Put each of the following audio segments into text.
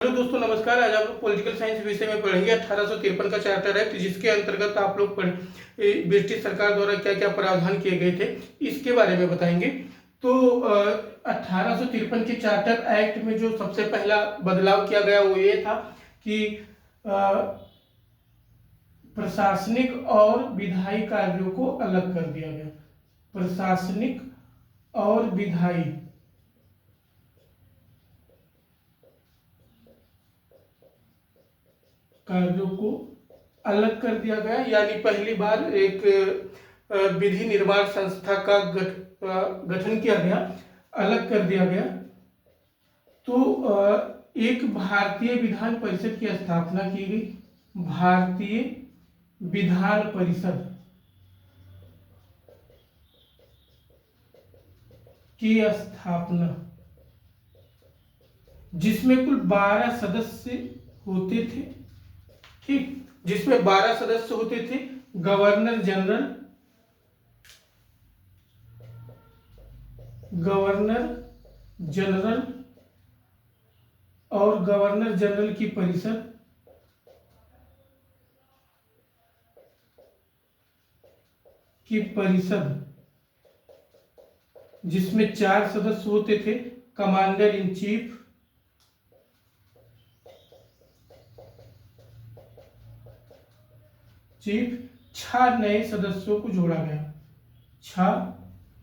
Hello दोस्तों, नमस्कार। आज आप लोग पॉलिटिकल साइंस विषय में पढ़ेंगे 1853 का चार्टर एक्ट, जिसके अंतर्गत आप लोग ब्रिटिश सरकार द्वारा क्या क्या प्रावधान किए गए थे इसके बारे में बताएंगे। तो 1853 के चार्टर एक्ट में जो सबसे पहला बदलाव किया गया वो ये था कि प्रशासनिक और विधायी कार्यों को अलग कर दिया गया। प्रशासनिक और विधायी कार्यों को अलग कर दिया गया, यानी पहली बार एक विधि निर्माण संस्था का गठन किया गया, अलग कर दिया गया। तो एक भारतीय विधान परिषद की स्थापना की गई। भारतीय विधान परिषद की स्थापना, जिसमें कुल 12 सदस्य होते थे। ठीक, जिसमें 12 सदस्य होते थे। गवर्नर जनरल, और गवर्नर जनरल की परिषद, जिसमें 4 सदस्य होते थे। कमांडर इन चीफ, 6 नए सदस्यों को जोड़ा गया। 6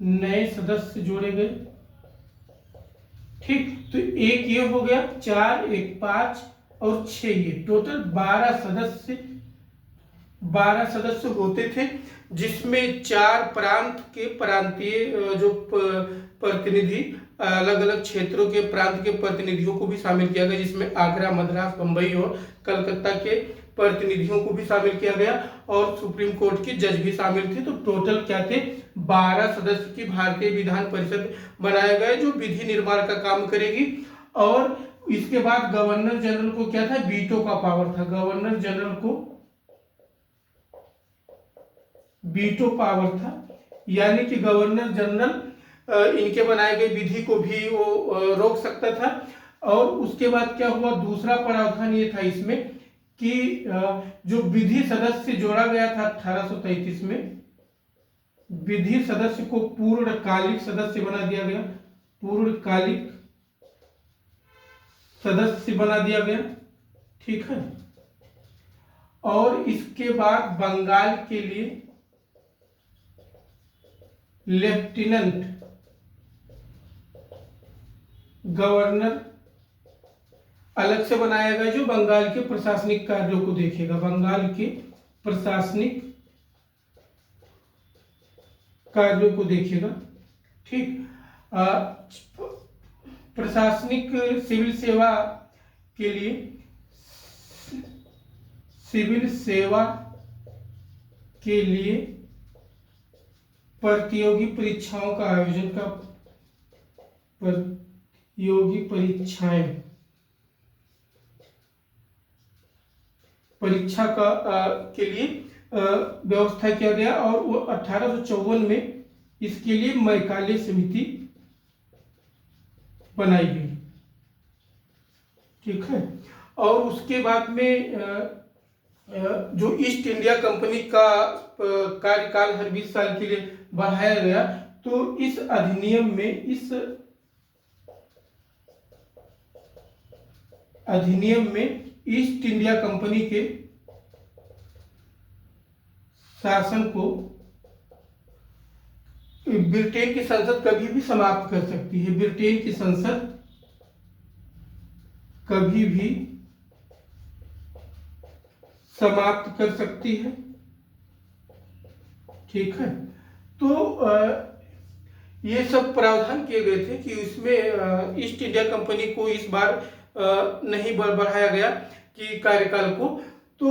नए सदस्य जोड़े गए। ठीक, तो एक ये हो गया, 4, एक 5 और 6, ये टोटल 12 सदस्य होते थे, जिसमें 4 प्रांत के प्रांतीय जो प्रतिनिधि, अलग अलग क्षेत्रों के प्रांत के प्रतिनिधियों को भी शामिल किया गया, जिसमें आगरा, मद्रास, बंबई और कलकत्ता के प्रतिनिधियों को भी शामिल किया गया, और सुप्रीम कोर्ट के जज भी शामिल थे। तो टोटल क्या थे, 12 सदस्य की भारतीय विधान परिषद बनाया गया, जो विधि निर्माण का काम करेगी। और इसके बाद गवर्नर जनरल को क्या था, वीटो का पावर था। गवर्नर जनरल को वीटो पावर था, यानी कि गवर्नर जनरल इनके बनाए गए विधि को भी वो रोक सकता था। और उसके बाद क्या हुआ, दूसरा प्रावधान ये था इसमें कि जो विधि सदस्य जोड़ा गया था 1833 में, विधि सदस्य को पूर्णकालिक सदस्य बना दिया गया। पूर्णकालिक सदस्य बना दिया गया, ठीक है। और इसके बाद बंगाल के लिए लेफ्टिनेंट गवर्नर अलग से बनाया गया, जो बंगाल के प्रशासनिक कार्यों को देखेगा। बंगाल के प्रशासनिक कार्यों को देखेगा, ठीक। प्रशासनिक सिविल सेवा के लिए, प्रतियोगी परीक्षाओं का आयोजन का, प्रतियोगी परीक्षा का के लिए व्यवस्था किया गया। और वो 1854 में इसके लिए मैकाले समिति बनाई गई, ठीक है। और उसके बाद में जो ईस्ट इंडिया कंपनी का कार्यकाल हर 20 साल के लिए बढ़ाया गया। तो इस अधिनियम में ईस्ट इंडिया कंपनी के शासन को ब्रिटेन की संसद कभी भी समाप्त कर सकती है। ब्रिटेन की संसद कभी भी समाप्त कर सकती है, ठीक है। तो ये सब प्रावधान किए गए थे कि इसमें ईस्ट इंडिया कंपनी को इस बार नहीं बढ़ाया गया कि कार्यकाल को। तो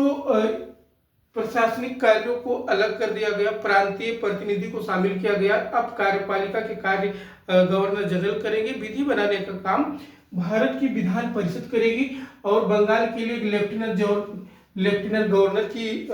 प्रशासनिक कार्यों को अलग कर दिया गया, प्रांतीय प्रतिनिधि को शामिल किया गया। अब कार्यपालिका के कार्य गवर्नर जनरल करेंगे, विधि बनाने का काम भारत की विधान परिषद करेगी। और बंगाल के लिए लेफ्टिनेंट गवर्नर की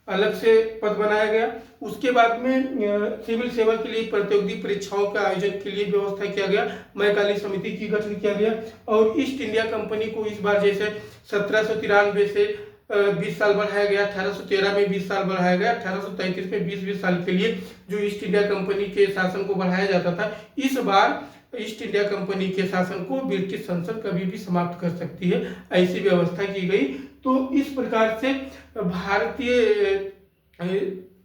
अलग से पद बनाया गया। उसके बाद में सिविल सेवा के लिए प्रतियोगी परीक्षाओं के आयोजन के लिए व्यवस्था किया गया, मैकाले समिति की गठन किया गया। और ईस्ट इंडिया कंपनी को इस बार जैसे 1793 से 20 साल बढ़ाया गया, 1813 में 20 साल बढ़ाया गया, 1833 में 20-20 साल के लिए जो ईस्ट इंडिया कंपनी के शासन को बढ़ाया जाता था, इस बार ईस्ट इंडिया कंपनी के शासन को ब्रिटिश संसद कभी भी समाप्त कर सकती है, ऐसी व्यवस्था की गई। तो इस प्रकार से भारतीय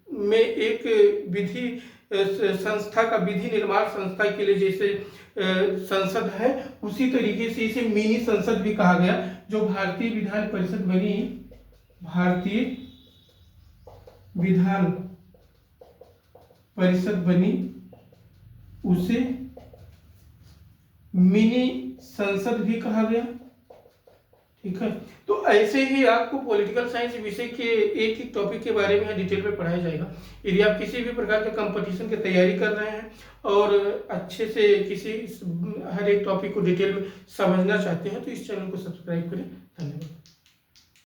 में एक विधि संस्था का, विधि निर्माण संस्था के लिए जैसे संसद है, उसी तरीके से इसे मिनी संसद भी कहा गया। जो भारतीय विधान परिषद बनी, भारतीय विधान परिषद बनी, उसे मिनी संसद भी कहा गया। ठीक है, तो ऐसे ही आपको पॉलिटिकल साइंस विषय के एक एक टॉपिक के बारे में डिटेल में पढ़ाया जाएगा। यदि आप किसी भी प्रकार के कंपटीशन की तैयारी कर रहे हैं और अच्छे से हर एक टॉपिक को डिटेल में समझना चाहते हैं तो इस चैनल को सब्सक्राइब करें। धन्यवाद।